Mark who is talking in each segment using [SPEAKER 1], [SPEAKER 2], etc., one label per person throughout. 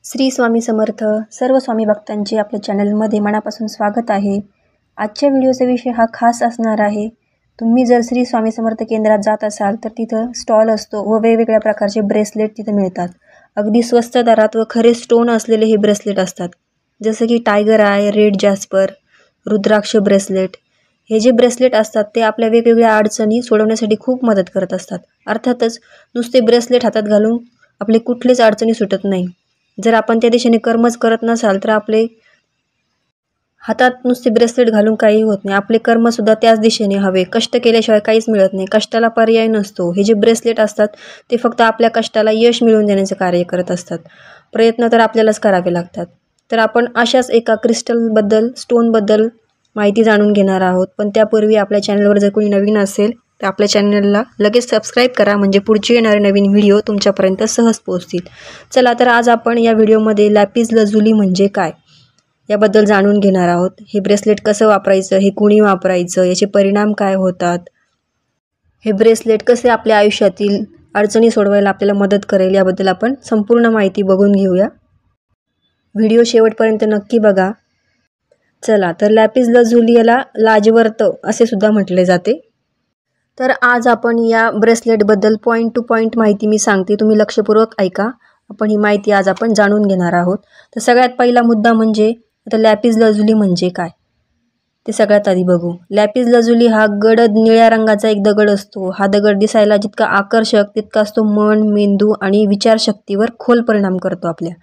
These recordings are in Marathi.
[SPEAKER 1] श्री स्वामी समर्थ. सर्व स्वामी भक्तांचे आपल्या चॅनलमध्ये मनापासून स्वागत आहे. आजच्या व्हिडिओचा विषय हा खास असणार आहे. तुम्ही जर श्री स्वामी समर्थ केंद्रात जात असाल तर तिथं स्टॉल असतो व वेगवेगळ्या प्रकारचे ब्रेसलेट तिथं मिळतात. अगदी स्वस्त दरात व खरे स्टोन असलेले हे ब्रेसलेट असतात. जसं की tiger eye, red jasper, rudraksha bracelet. हे जे ब्रेसलेट असतात ते आपल्या वेगवेगळ्या अडचणी सोडवण्यासाठी खूप मदत करत असतात. अर्थातच नुसते ब्रेसलेट हातात घालून आपले कुठलीच अडचणी सुटत नाही. जर आपण त्या दिशेने कर्मच करत नसाल तर आपले हातात नुसते ब्रेसलेट घालून काही होत नाही. आपले कर्मसुद्धा त्याच दिशेने हवे. कष्ट केल्याशिवाय काहीच मिळत नाही. कष्टाला पर्याय नसतो. हे जे ब्रेसलेट असतात ते फक्त आपल्या कष्टाला यश मिळवून देण्याचे कार्य करत असतात. प्रयत्न तर आपल्यालाच करावे लागतात. तर आपण अशाच एका क्रिस्टलबद्दल, स्टोनबद्दल माहिती जाणून घेणार आहोत. पण त्यापूर्वी आपल्या चॅनलवर जर कोणी नवीन असेल तर आपल्या चॅनलला लगेच सबस्क्राईब करा, म्हणजे पुढचे येणारे नवीन व्हिडिओ तुमच्यापर्यंत सहज पोहोचतील. चला तर आज आपण या व्हिडिओमध्ये लॅपिस लजुली म्हणजे काय याबद्दल जाणून घेणार आहोत. हे ब्रेसलेट कसं वापरायचं, हे कुणी वापरायचं, याचे परिणाम काय होतात, हे ब्रेसलेट कसे आपल्या आयुष्यातील अडचणी सोडवायला आपल्याला मदत करेल, याबद्दल आपण संपूर्ण माहिती बघून घेऊया. व्हिडिओ शेवटपर्यंत नक्की बघा. चला तर लॅपिस लजुली याला लाजवर्त असे सुद्धा म्हटले जाते. तर आज आपण या ब्रेसलेटबद्दल पॉईंट टू पॉईंट माहिती मी सांगते, तुम्ही लक्षपूर्वक ऐका. आपण ही माहिती आज आपण जाणून घेणार आहोत. तर सगळ्यात पहिला मुद्दा म्हणजे आता लॅपिस लजुली म्हणजे काय ते सगळ्यात आधी बघू. लॅपिस लजुली हा गडद निळ्या रंगाचा एक दगड असतो. हा दगड दिसायला जितका आकर्षक तितकाच तो मन, मेंदू आणि विचारशक्तीवर खोल परिणाम करतो. आपल्या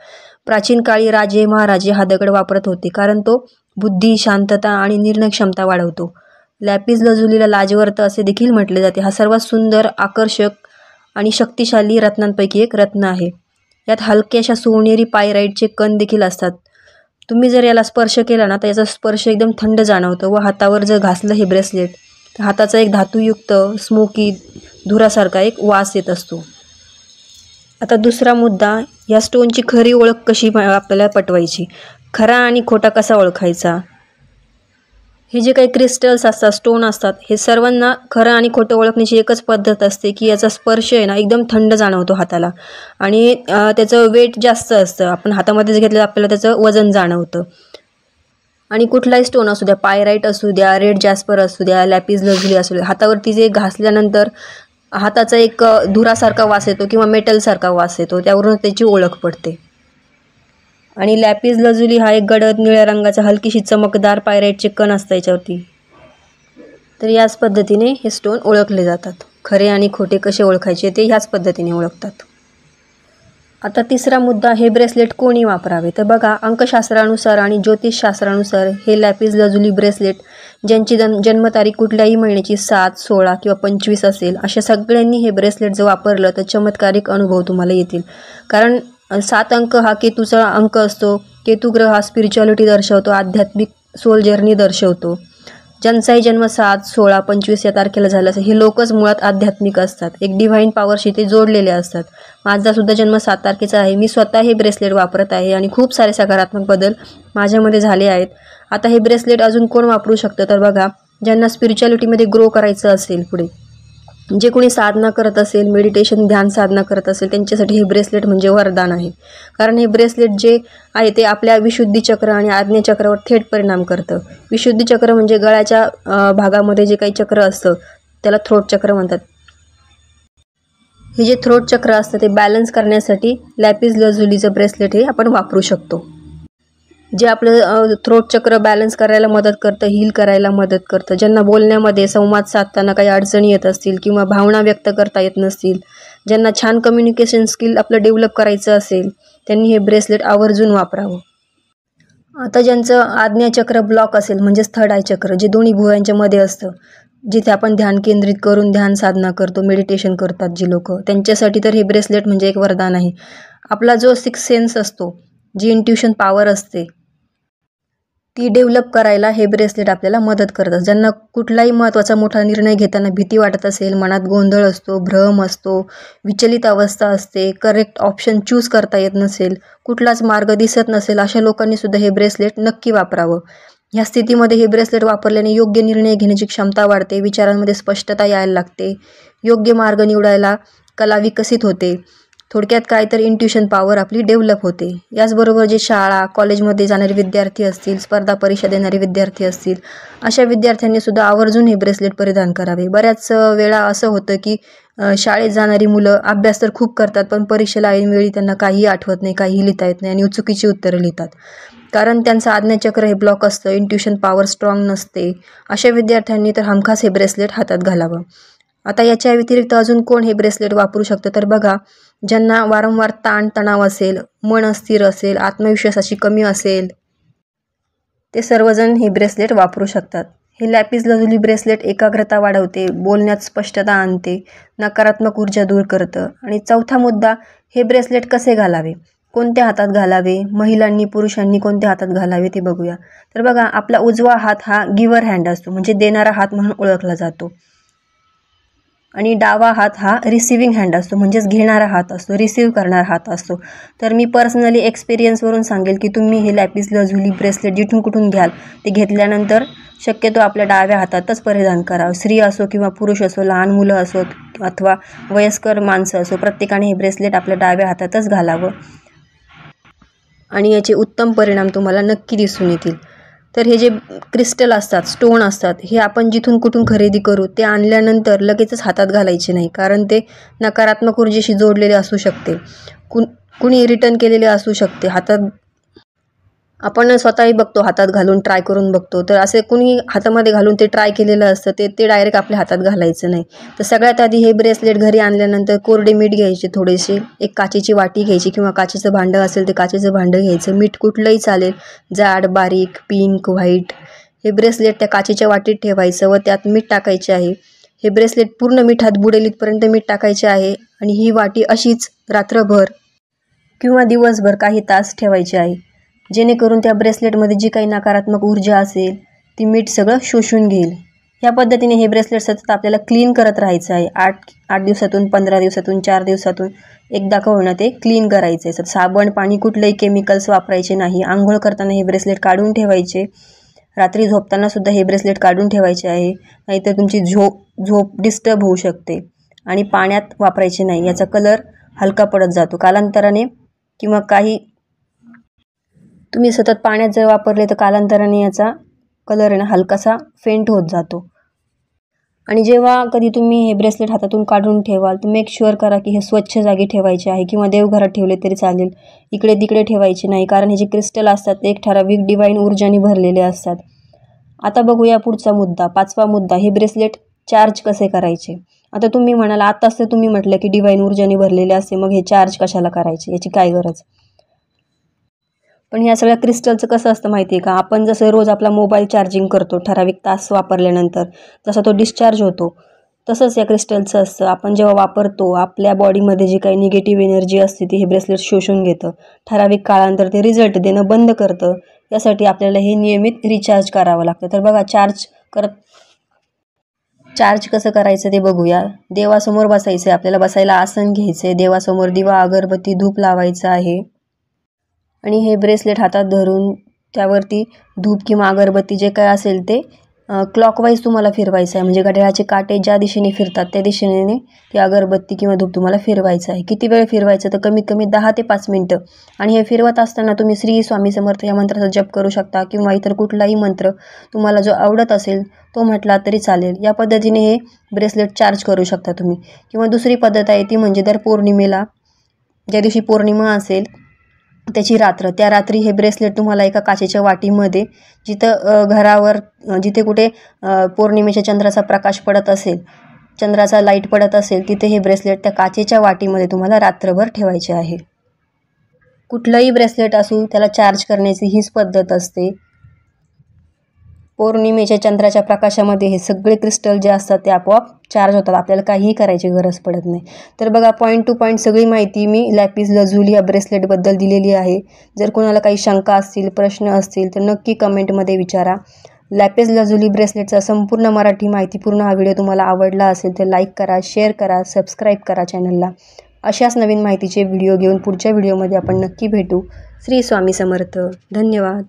[SPEAKER 1] प्राचीन काळी राजे महाराजे हा दगड वापरत होते, कारण तो बुद्धी, शांतता आणि निर्णय क्षमता वाढवतो. लॅपिस लजुलीला लाजवर्त असे देखील म्हटले जाते. हा सर्वात सुंदर, आकर्षक आणि शक्तिशाली रत्नांपैकी एक रत्न आहे. यात हलक्याशा सोनेरी पायराईटचे कण देखील असतात. तुम्ही जर याला स्पर्श केला ना तर याचा स्पर्श एकदम थंड जाणवतो. व हातावर जर घासलं हे ब्रेसलेट तर हाताचा एक धातुयुक्त स्मोकी धुरासारखा एक वास येत असतो. आता दुसरा मुद्दा, या स्टोनची खरी ओळख कशी आपल्याला पटवायची, खरा आणि खोटा कसा ओळखायचा. हे जे काही क्रिस्टल्स असतात, स्टोन असतात, हे सर्वांना खरं आणि खोटं ओळखण्याची एकच पद्धत असते की याचा स्पर्श आहे ना एकदम थंड जाणवतो हाताला, आणि त्याचं वेट जास्त असतं. आपण हातामध्येच घेतलं आपल्याला त्याचं वजन जाणवतं. आणि कुठलाही स्टोन असू द्या, पायराईट असू द्या, रेड जॅस्पर असू द्या, लॅपिस लजुली असू द्या, हातावरती जे घासल्यानंतर हाताचा एक धुरासारखा वास येतो किंवा मेटलसारखा वास येतो, त्यावरून त्याची ओळख पडते. आणि लॅपिस लजुली हा एक गडद निळ्या रंगाचा हलकीशी चमकदार पायराईटचे कण असतात याच्यावरती. तर याच पद्धतीने हे स्टोन ओळखले जातात. खरे आणि खोटे कसे ओळखायचे ते ह्याच पद्धतीने ओळखतात. आता तिसरा मुद्दा, हे ब्रेसलेट कोणी वापरावे. तर बघा, अंकशास्त्रानुसार आणि ज्योतिषशास्त्रानुसार हे लॅपिस लजुली ब्रेसलेट ज्यांची जन्मतारीख कुठल्याही महिन्याची 7, 16 किंवा 25 असेल, अशा सगळ्यांनी हे ब्रेसलेट जर वापरलं तर चमत्कारिक अनुभव तुम्हाला येतील. कारण 7 अंक हा केतूचा अंक असतो. केतू ग्रह हा स्पिरिच्युअलिटी दर्शवतो, आध्यात्मिक सोल जर्नी दर्शवतो. ज्यांचाही जन्म 7, 16, 25 या तारखेला झाला असेल, हे लोकच मुळात आध्यात्मिक असतात. एक डिव्हाइन पॉवरशी ते जोडलेले असतात. माझा सुद्धा जन्म 7 तारखेचा आहे. मी स्वतः हे ब्रेसलेट वापरत आहे आणि खूप सारे सकारात्मक बदल माझ्यामध्ये झाले आहेत. आता हे ब्रेसलेट अजून कोण वापरू शकतं, तर बघा, ज्यांना स्पिरिच्युअलिटीमध्ये ग्रो करायचं असेल, पुढे जे कोणी साधना करत असेल, मेडिटेशन, ध्यान साधना करत असेल, त्यांच्यासाठी हे ब्रेसलेट म्हणजे वरदान आहे. कारण हे ब्रेसलेट जे आहे ते आपल्या विशुद्धी चक्र आणि आज्ञा चक्रावर थेट परिणाम करतं. विशुद्धी चक्र म्हणजे गळ्याच्या भागामध्ये जे काही चक्र असतं त्याला थ्रोट चक्र म्हणतात. हे जे थ्रोट चक्र असतं ते बॅलन्स करण्यासाठी लॅपिस लजुलीचं ब्रेसलेट हे आपण वापरू शकतो. जे आपलं थ्रोट चक्र बॅलन्स करायला मदत करतं, हील करायला मदत करतं. ज्यांना बोलण्यामध्ये, संवाद साधताना काही अडचणी येत असतील किंवा भावना व्यक्त करता येत नसतील, ज्यांना छान कम्युनिकेशन स्किल आपलं डेव्हलप करायचं असेल, त्यांनी हे ब्रेसलेट आवर्जून वापरावं. आता ज्यांचं आज्ञाचक्र ब्लॉक असेल, म्हणजेच थर्ड आय चक्र, जे दोन्ही भुवयांच्या मध्ये असतं, जिथे आपण ध्यान केंद्रित करून ध्यान साधना करतो, मेडिटेशन करतात जी लोक, त्यांच्यासाठी तर हे ब्रेसलेट म्हणजे एक वरदान आहे. आपला जो 6th सेन्स असतो, जी इंट्युशन पॉवर असते, ती डेव्हलप करायला हे ब्रेसलेट आपल्याला मदत करतात. ज्यांना कुठलाही महत्त्वाचा मोठा निर्णय घेताना भीती वाटत असेल, मनात गोंधळ असतो, भ्रम असतो, विचलित अवस्था असते, करेक्ट ऑप्शन चूज करता येत नसेल, कुठलाच मार्ग दिसत नसेल, अशा लोकांनी सुद्धा हे ब्रेसलेट नक्की वापरावं. ह्या स्थितीमध्ये हे ब्रेसलेट वापरल्याने योग्य निर्णय घेण्याची क्षमता वाढते, विचारांमध्ये स्पष्टता यायला लागते, योग्य मार्ग निवडायला कला विकसित होते, थोडक्यात काय तर इंट्युशन पॉवर आपली डेव्हलप होते. याचबरोबर जे शाळा कॉलेजमध्ये जाणारे विद्यार्थी असतील, स्पर्धा परीक्षा देणारे विद्यार्थी असतील, अशा विद्यार्थ्यांनी सुद्धा आवर्जून हे ब्रेसलेट परिधान करावे. बऱ्याच वेळा असं होतं की शाळेत जाणारी मुलं अभ्यास तर खूप करतात, पण परीक्षेला ऐनवेळी त्यांना काहीही आठवत नाही, काहीही लिहिता येत नाही आणि चुकीची उत्तरं लिहितात. कारण त्यांचं आज्ञाचक्र हे ब्लॉक असतं, इंट्युशन पॉवर स्ट्रॉंग नसते. अशा विद्यार्थ्यांनी तर हमखास हे ब्रेसलेट हातात घालावं. आता याच्या व्यतिरिक्त अजून कोण हे ब्रेसलेट वापरू शकतं, तर बघा, ज्यांना वारंवार ताणतणाव असेल, मन अस्थिर असेल, आत्मविश्वासाची कमी असेल, ते सर्वजण हे ब्रेसलेट वापरू शकतात. हे लॅपिस लजुली ब्रेसलेट एकाग्रता वाढवते, बोलण्यात स्पष्टता आणते, नकारात्मक ऊर्जा दूर करतं. आणि चौथा मुद्दा, हे ब्रेसलेट कसे घालावे, कोणत्या हातात घालावे, महिलांनी पुरुषांनी कोणत्या हातात घालावे ते बघूया. तर बघा, आपला उजवा हात हा गिव्हर हँड असतो, म्हणजे देणारा हात म्हणून ओळखला जातो. आणि डावा हात हा रिसिव्हिंग हँड असतो, म्हणजेच घेणारा हात असतो, रिसीव्ह करणारा हात असतो. तर मी पर्सनली एक्सपिरियन्सवरून सांगेल की तुम्ही हे लॅपिस लजुली ब्रेसलेट जिथून कुठून घ्याल ते घेतल्यानंतर शक्यतो आपल्या डाव्या हातातच परिधान करावं. स्त्री असो किंवा पुरुष असो, लहान मुलं असोत अथवा वयस्कर माणसं असो, प्रत्येकाने हे ब्रेसलेट आपल्या डाव्या हातातच घालावं आणि याचे उत्तम परिणाम तुम्हाला नक्की दिसून येतील. तर हे जे क्रिस्टल असतात, स्टोन असतात, हे आपण जिथून कुठून खरेदी करू ते आणल्यानंतर लगेचच हातात घालायचे नाही, कारण ते नकारात्मक ऊर्जेशी जोडलेले असू शकते, कुणी रिटर्न केलेले असू शकते. आपण स्वतःही बघतो, हातात घालून ट्राय करून बघतो, तर असे कुणी हातामध्ये घालून ते ट्राय केलेलं असतं, ते डायरेक्ट आपल्या हातात घालायचं नाही. तर सगळ्यात आधी हे ब्रेसलेट घरी आणल्यानंतर कोरडे मीठ घ्यायचे थोडेसे, एक काचेची वाटी घ्यायची किंवा काचेचं भांडं असेल ते काचेचं भांडं घ्यायचं. मीठ कुठलंही चालेल, जाड, बारीक, पिंक, व्हाईट. हे ब्रेसलेट त्या काचेच्या वाटीत ठेवायचं व त्यात मीठ टाकायचे आहे. हे ब्रेसलेट पूर्ण मिठात बुडेल इथपर्यंत मीठ टाकायचे आहे आणि ही वाटी अशीच रात्रभर किंवा दिवसभर काही तास ठेवायची आहे, जेणेकरून त्या ब्रेसलेटमध्ये जी काही नकारात्मक ऊर्जा असेल ती मीठ सगळं शोषून घेईल. या पद्धतीने हे ब्रेसलेट सतत आपल्याला क्लीन करत राहायचं आहे. 8 दिवसातून, 15 दिवसातून, 4 दिवसातून एकदा का होईना ते क्लीन करायचं आहे. साबण, पाणी, कुठलंही केमिकल्स वापरायचे नाही. आंघोळ करताना हे ब्रेसलेट काढून ठेवायचे. रात्री झोपताना सुद्धा हे ब्रेसलेट काढून ठेवायचे आहे, नाहीतर तुमची झोप डिस्टर्ब होऊ शकते. आणि पाण्यात वापरायचे नाही, याचा कलर हलका पडत जातो कालांतराने, किंवा तुम्ही सतत पाण्यात जर वापरले तर कालांतराने याचा कलर आहे ना हलकासा फेंट होत जातो. आणि जेव्हा कधी तुम्ही हे ब्रेसलेट हातातून काढून ठेवाल तर मेक शुअर करा की हे स्वच्छ जागी ठेवायचे आहे, किंवा देवघरात ठेवले तरी चालेल, इकडे तिकडे ठेवायचे नाही, कारण हे जे क्रिस्टल असतात ते एक ठराविक डिवाईन ऊर्जाने भरलेले असतात. आता बघूया पुढचा मुद्दा, 5वा मुद्दा, हे ब्रेसलेट चार्ज कसे करायचे. आता तुम्ही म्हणाल, आताच तर तुम्ही म्हटलं की डिवाईन ऊर्जाने भरलेले असते, मग हे चार्ज कशाला करायचे, याची काय गरज. पण ह्या सगळ्या क्रिस्टलचं कसं असतं माहिती आहे का, आपण जसं रोज आपला मोबाईल चार्जिंग करतो ठराविक तास वापरल्यानंतर, जसा तो डिस्चार्ज होतो, तसंच या क्रिस्टलचं असतं. आपण जेव्हा वापरतो आपल्या बॉडीमध्ये जी काही निगेटिव्ह एनर्जी असते ती हे ब्रेसलेट शोषून घेतं. ठराविक काळानंतर ते रिझल्ट देणं बंद करतं. यासाठी आपल्याला हे नियमित रिचार्ज करावं लागतं. तर बघा, चार्ज कसं करायचं ते बघूया. देवासमोर बसायचं आहे, आपल्याला बसायला आसन घ्यायचं आहे, देवासमोर दिवा, अगरबत्ती, धूप लावायचं आहे आणि हे ब्रेसलेट हातात धरून त्यावरती धूप किंवा अगरबत्ती जे काय असेल ते क्लॉकवाईज तुम्हाला फिरवायचं आहे. म्हणजे घड्याळाचे काटे ज्या दिशेने फिरतात त्या दिशेने ती अगरबत्ती किंवा धूप तुम्हाला फिरवायचं आहे. किती वेळ फिरवायचं, तर कमीत कमी 10 ते 5 मिनटं. आणि हे फिरवत असताना तुम्ही श्री स्वामी समर्थ या मंत्राचा जप करू शकता, किंवा इतर कुठलाही मंत्र तुम्हाला जो आवडत असेल तो म्हटला तरी चालेल. या पद्धतीने हे ब्रेसलेट चार्ज करू शकता तुम्ही. किंवा दुसरी पद्धत आहे ती म्हणजे दर पौर्णिमेला, ज्या दिवशी पौर्णिमा असेल त्याची रात्र, त्या रात्री हे ब्रेसलेट तुम्हाला एका काचेच्या वाटीमध्ये, जिथं घरावर जिथे कुठे पौर्णिमेच्या चंद्राचा प्रकाश पडत असेल, चंद्राचा लाईट पडत असेल, तिथे हे ब्रेसलेट त्या काचेच्या वाटीमध्ये तुम्हाला रात्रभर ठेवायचे आहे. कुठलंही ब्रेसलेट असू त्याला चार्ज करण्याची हीच पद्धत असते. पौर्णिमेच्या चंद्राच्या प्रकाशामध्ये हे सगळे क्रिस्टल जे असतात ते आपोआप चार्ज होतात, आपल्याला काहीही करायची गरज पडत नाही. तर बघा, पॉईंट टू पॉईंट सगळी माहिती मी लॅपिस लजुली या ब्रेसलेटबद्दल दिलेली आहे. जर कोणाला काही शंका असतील, प्रश्न असतील तर नक्की कमेंटमध्ये विचारा. लॅपिस लजुली ब्रेसलेटचा संपूर्ण मराठी माहितीपूर्ण हा व्हिडिओ तुम्हाला आवडला असेल तर लाईक करा, शेअर करा, सबस्क्राईब करा चॅनलला. अशाच नवीन माहितीचे व्हिडिओ घेऊन पुढच्या व्हिडिओमध्ये आपण नक्की भेटू. श्री स्वामी समर्थ. धन्यवाद.